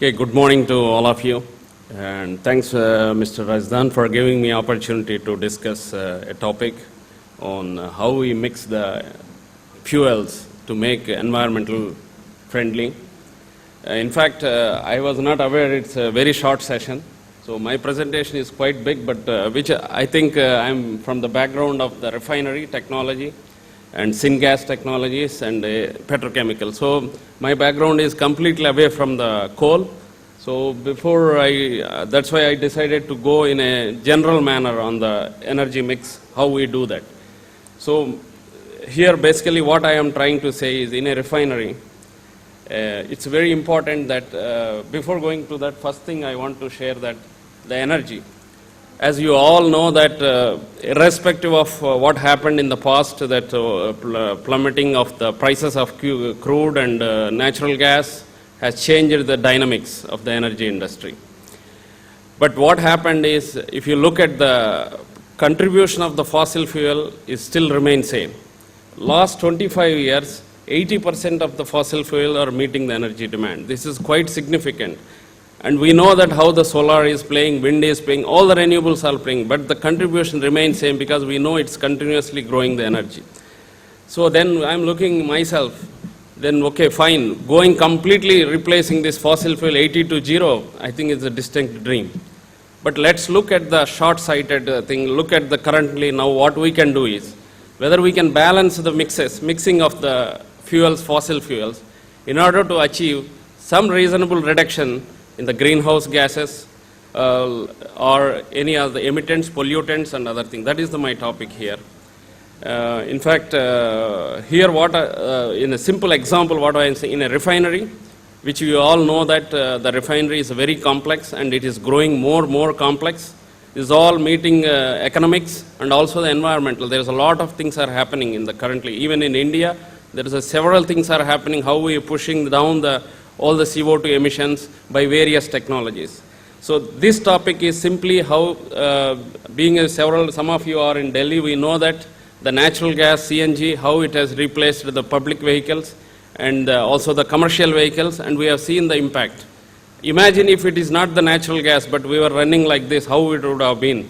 Okay, good morning to all of you, and thanks Mr. Razdan for giving me opportunity to discuss a topic on how we mix the fuels to make environmental friendly. In fact, I was not aware it's a very short session, so my presentation is quite big, but which I think I'm from the background of the refinery technology and syngas technologies and petrochemical. So my background is completely away from the coal. So before that's why I decided to go in a general manner on the energy mix, how we do that. So here basically what I am trying to say is in a refinery, it's very important that before going to that, first thing I want to share that the energy. As you all know that irrespective of what happened in the past, that plummeting of the prices of crude and natural gas has changed the dynamics of the energy industry. But what happened is, if you look at the contribution of the fossil fuel, is still remains same. Last 25 years, 80% of the fossil fuel are meeting the energy demand. This is quite significant. And we know that how the solar is playing, wind is playing, all the renewables are playing, but the contribution remains same because we know it's continuously growing the energy. So then I'm looking myself, then okay, fine, going completely replacing this fossil fuel 80 to 0, I think is a distinct dream. But let's look at the short-sighted thing, look at the currently now what we can do is, whether we can balance the mixing of the fuels, fossil fuels, in order to achieve some reasonable reduction in the greenhouse gases or any other emittents, pollutants and other things. That is my topic here. In fact, here what in a simple example what I am saying, in a refinery, which you all know that the refinery is very complex and it is growing more complex, is all meeting economics and also the environmental. There is a lot of things are happening in the currently, even in India, there is several things are happening, how we are pushing down all the CO2 emissions by various technologies. So this topic is simply how, some of you are in Delhi, we know that the natural gas, CNG, how it has replaced the public vehicles and also the commercial vehicles, and we have seen the impact. Imagine if it is not the natural gas, but we were running like this, how it would have been.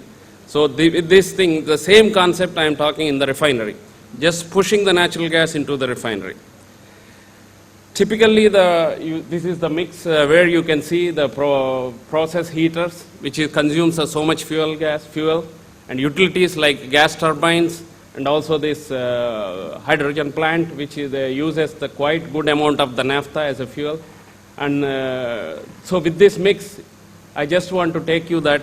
So this thing, the same concept I am talking in the refinery, just pushing the natural gas into the refinery. Typically, this is the mix where you can see the process heaters, which consumes so much fuel, and utilities like gas turbines, and also this hydrogen plant, which uses the quite good amount of the naphtha as a fuel. And so with this mix, I just want to take you that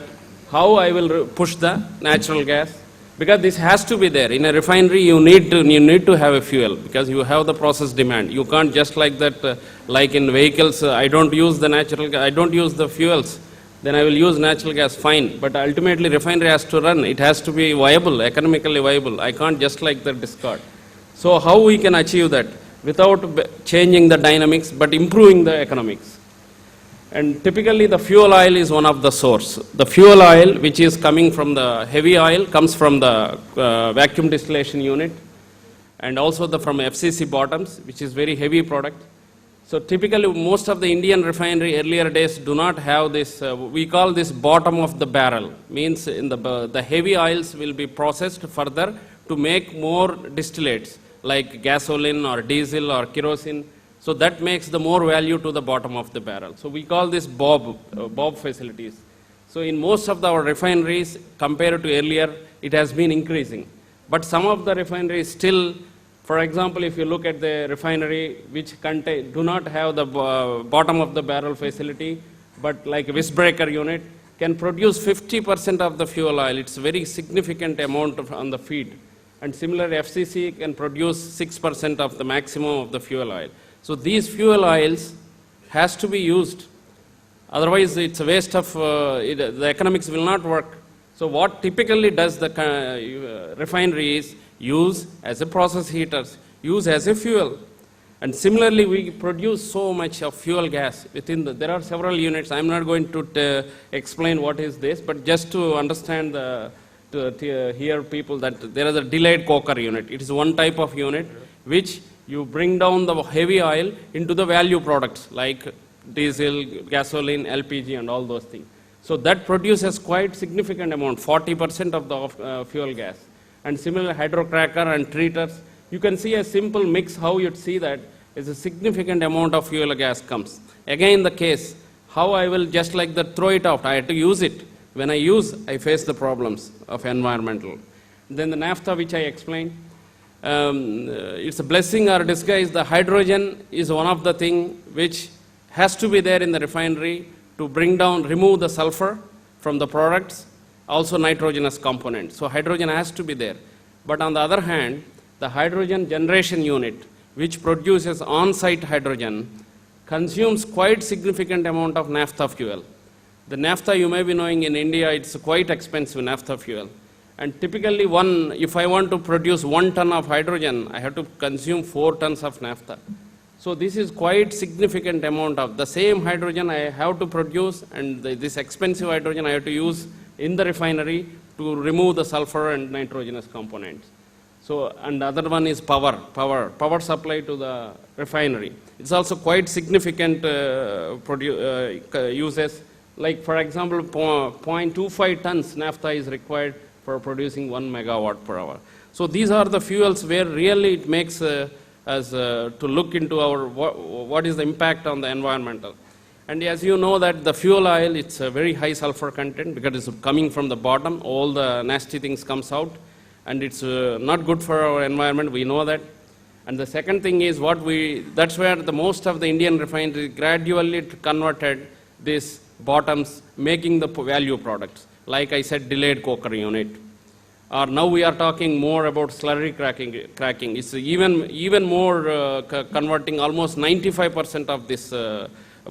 how I will push the natural gas. Because this has to be there. In a refinery, you need to have a fuel because you have the process demand. You can't just like that, like in vehicles, I don't use the natural gas, I don't use the fuels, then I will use natural gas, fine. But ultimately, refinery has to run. It has to be viable, economically viable. I can't just like that discard. So how we can achieve that without changing the dynamics, but improving the economics? And typically the fuel oil is one of the source. The fuel oil, which is coming from the heavy oil, comes from the vacuum distillation unit, and also from FCC bottoms, which is very heavy product. So typically most of the Indian refinery earlier days do not have this, we call this bottom of the barrel. Means in the heavy oils will be processed further to make more distillates, like gasoline or diesel or kerosene. So that makes the more value to the bottom of the barrel. So we call this BOB facilities. So in most of our refineries, compared to earlier, it has been increasing. But some of the refineries still, for example, if you look at the refinery which do not have the bottom of the barrel facility, but like a Wissbreaker unit, can produce 50% of the fuel oil. It's a very significant amount on the feed. And similar FCC can produce 6% of the maximum of the fuel oil. So these fuel oils has to be used. Otherwise, it's a waste of, the economics will not work. So what typically does the refinery is use as a process heaters, use as a fuel. And similarly, we produce so much of fuel gas within there are several units. I'm not going to explain what is this, but just to understand to hear people that there is a delayed coker unit. It is one type of unit which you bring down the heavy oil into the value products like diesel, gasoline, LPG, and all those things. So that produces quite significant amount, 40% of the fuel gas. And similarly, hydrocracker and treaters, you can see a simple mix, how you'd see that is a significant amount of fuel gas comes. Again, the case, how I will just like that throw it out, I have to use it. When I use, I face the problems of environmental. Then the naphtha, which I explained, it's a blessing or disguise. The hydrogen is one of the things which has to be there in the refinery to bring down, remove the sulfur from the products, also nitrogenous component. So hydrogen has to be there. But on the other hand, the hydrogen generation unit, which produces on-site hydrogen, consumes quite significant amount of naphtha fuel. The naphtha, you may be knowing, in India, it's quite expensive, naphtha fuel. And typically if I want to produce 1 ton of hydrogen, I have to consume 4 tons of naphtha. So this is quite significant amount of the same hydrogen I have to produce, and this expensive hydrogen I have to use in the refinery to remove the sulfur and nitrogenous components. So, and the other one is power supply to the refinery. It's also quite significant uses. Like for example, 0.25 tons naphtha is required for producing 1 megawatt per hour. So these are the fuels where really it makes us to look into our what is the impact on the environmental. And as you know that the fuel oil, it's a very high sulfur content because it's coming from the bottom, all the nasty things comes out, and it's not good for our environment, we know that. And the second thing is that's where the most of the Indian refineries gradually converted these bottoms, making the value products. Like I said, delayed coker unit. Or now we are talking more about slurry cracking. It's even more converting almost 95% of this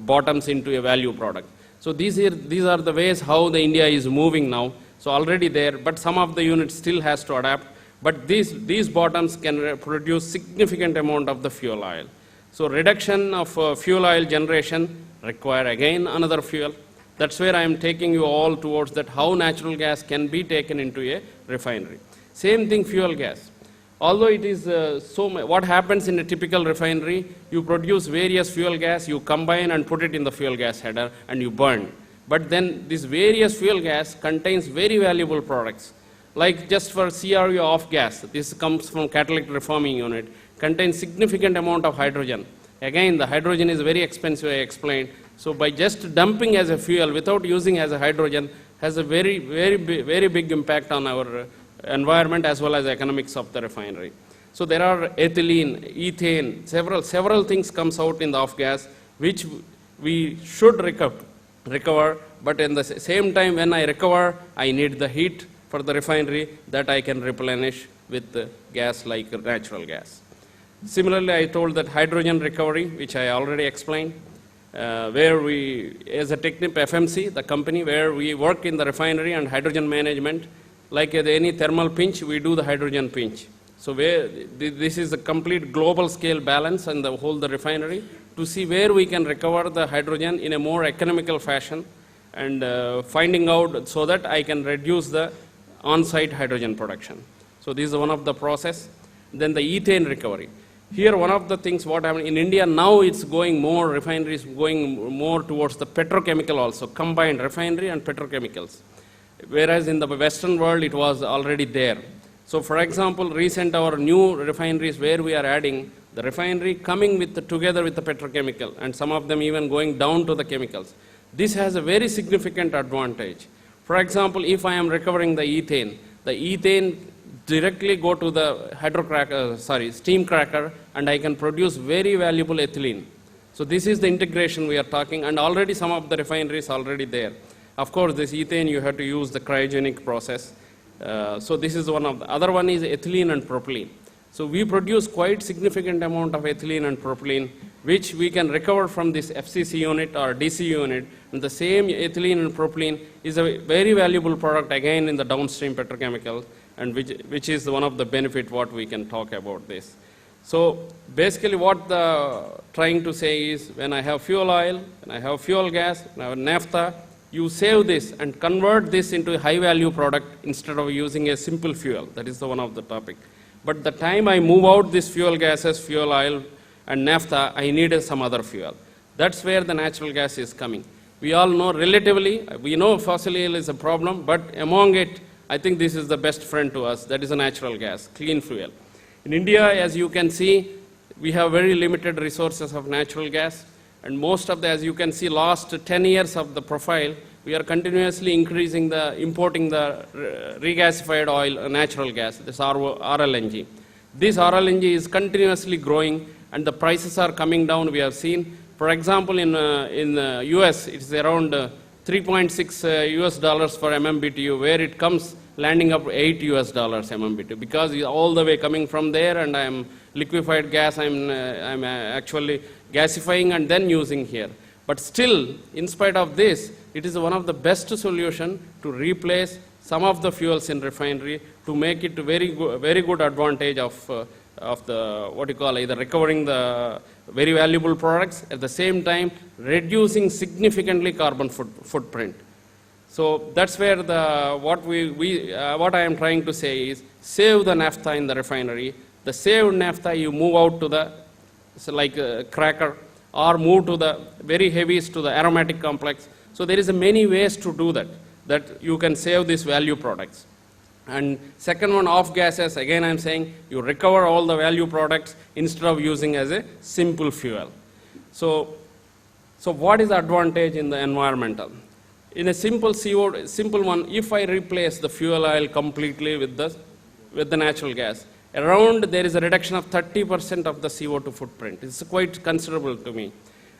bottoms into a value product. So these are the ways how the India is moving now. So already there, but some of the units still has to adapt. But these bottoms can produce significant amount of the fuel oil. So reduction of fuel oil generation require again another fuel. That's where I am taking you all towards that how natural gas can be taken into a refinery. Same thing, fuel gas. Although it is what happens in a typical refinery, you produce various fuel gas, you combine and put it in the fuel gas header and you burn. But then this various fuel gas contains very valuable products. Like just for CRU off gas, this comes from catalytic reforming unit, contains significant amount of hydrogen. Again, the hydrogen is very expensive, I explained. So by just dumping as a fuel without using as a hydrogen has a very big impact on our environment as well as economics of the refinery. So there are ethylene, ethane, several things comes out in the off gas which we should recover, but in the same time when I recover, I need the heat for the refinery that I can replenish with gas like natural gas. Similarly, I told that hydrogen recovery, which I already explained, where we, as a Technip FMC, the company where we work in the refinery and hydrogen management, like any thermal pinch, we do the hydrogen pinch. So this is a complete global scale balance and the whole the refinery to see where we can recover the hydrogen in a more economical fashion and finding out so that I can reduce the on-site hydrogen production. So this is one of the process. Then the ethane recovery. Here one of the things what happened in India now it's going more, refineries going more towards the petrochemical also, combined refinery and petrochemicals. Whereas in the Western world it was already there. So for example, recent our new refineries where we are adding the refinery coming together with the petrochemical and some of them even going down to the chemicals. This has a very significant advantage. For example, if I am recovering the ethane directly go to the steam cracker and I can produce very valuable ethylene. So this is the integration we are talking and already some of the refineries already there. Of course, this ethane you have to use the cryogenic process. So this is one of the other one is ethylene and propylene. So we produce quite significant amount of ethylene and propylene which we can recover from this FCC unit or DC unit, and the same ethylene and propylene is a very valuable product again in the downstream petrochemical, and which is one of the benefit what we can talk about this. So basically what the trying to say is when I have fuel oil, when I have fuel gas, when I have naphtha, you save this and convert this into a high value product instead of using a simple fuel. That is the one of the topic. But the time I move out this fuel gases, fuel oil and naphtha, I need some other fuel. That's where the natural gas is coming. We all know relatively, we know fossil fuel is a problem, but among it, I think this is the best friend to us. That is a natural gas, clean fuel. In India, as you can see, we have very limited resources of natural gas. And most of the, as you can see, last 10 years of the profile, we are continuously importing the regasified oil, natural gas, this RLNG. This RLNG is continuously growing, and the prices are coming down. We have seen, for example, in the US, it's around 3.6 US dollars for MMBTU, where it comes landing up $8 US MMBTU, because it's all the way coming from there, and I'm liquefied gas, I'm actually gasifying and then using here. But still, in spite of this, it is one of the best solution to replace some of the fuels in refinery to make it very good advantage of the, what you call, either recovering the very valuable products, at the same time reducing significantly carbon footprint. So that's where what I am trying to say is save the naphtha in the refinery. The saved naphtha you move out to the, like a cracker, or move to the very heavies to the aromatic complex. So there is many ways to do that you can save these value products. And second one, off gases, again I'm saying you recover all the value products instead of using as a simple fuel. So what is the advantage in the environmental? In a simple one, if I replace the fuel oil completely with the natural gas, around there is a reduction of 30% of the CO2 footprint. It's quite considerable to me.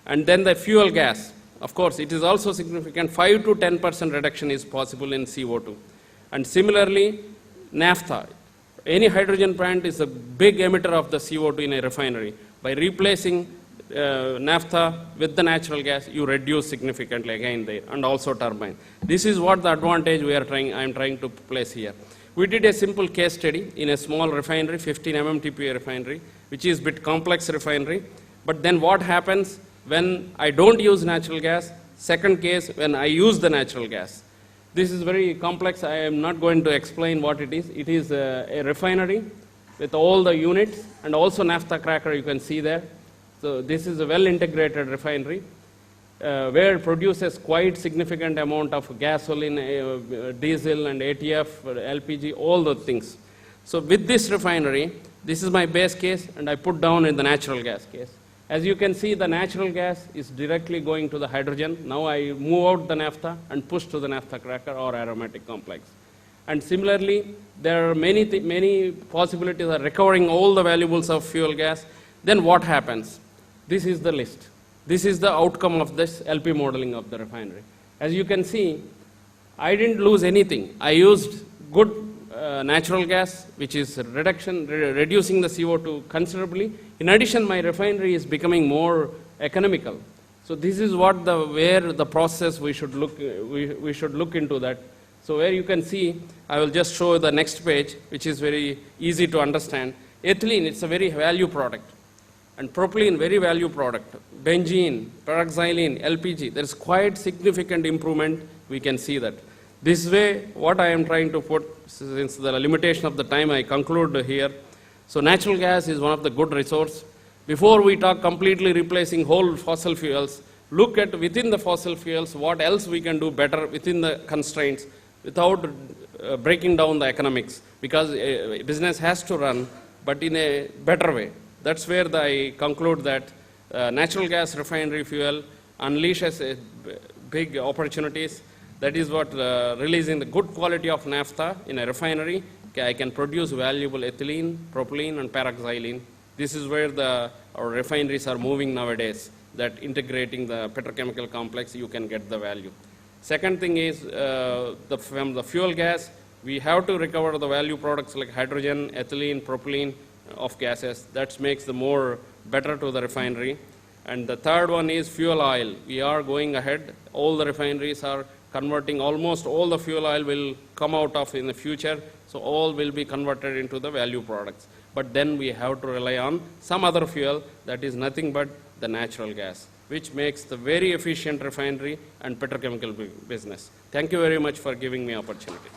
And then the fuel gas, of course, it is also significant. 5 to 10% reduction is possible in CO2. And similarly, naphtha. Any hydrogen plant is a big emitter of the CO2 in a refinery. By replacing naphtha with the natural gas, you reduce significantly again there, and also turbine. This is what the advantage I am trying to place here. We did a simple case study in a small refinery, 15 MMTPA refinery, which is a bit complex refinery. But then what happens when I don't use natural gas? Second case, when I use the natural gas. This is very complex. I am not going to explain what it is. It is a refinery with all the units, and also naphtha cracker you can see there. So this is a well-integrated refinery where it produces quite significant amount of gasoline, diesel, and ATF, LPG, all the things. So with this refinery, this is my base case, and I put down in the natural gas case. As you can see, the natural gas is directly going to the hydrogen. Now I move out the naphtha and push to the naphtha cracker or aromatic complex. And similarly, there are many possibilities of recovering all the valuables of fuel gas. Then what happens? This is the list. This is the outcome of this LP modeling of the refinery. As you can see, I didn't lose anything. I used good natural gas, which is reducing the CO2 considerably. In addition, my refinery is becoming more economical. So this is what where the process we should look into that. So where you can see, I will just show the next page, which is very easy to understand. Ethylene, it's a very value product. And propylene, very value product. Benzene, paraxylene, LPG, there is quite significant improvement. We can see that. This way, what I am trying to put, since the limitation of the time, I conclude here. So natural gas is one of the good resource. Before we talk completely replacing whole fossil fuels, look at within the fossil fuels, what else we can do better within the constraints without breaking down the economics, because business has to run, but in a better way. That's where I conclude that natural gas refinery fuel unleashes big opportunities. That is what releasing the good quality of naphtha in a refinery. I can produce valuable ethylene, propylene, and paraxylene. This is where our refineries are moving nowadays, that integrating the petrochemical complex, you can get the value. Second thing is, from the fuel gas, we have to recover the value products like hydrogen, ethylene, propylene of gases. That makes the more better to the refinery. And the third one is fuel oil. We are going ahead. All the refineries are converting, almost all the fuel oil will come out of in the future. So all will be converted into the value products. But then we have to rely on some other fuel that is nothing but the natural gas, which makes the very efficient refinery and petrochemical business. Thank you very much for giving me opportunity.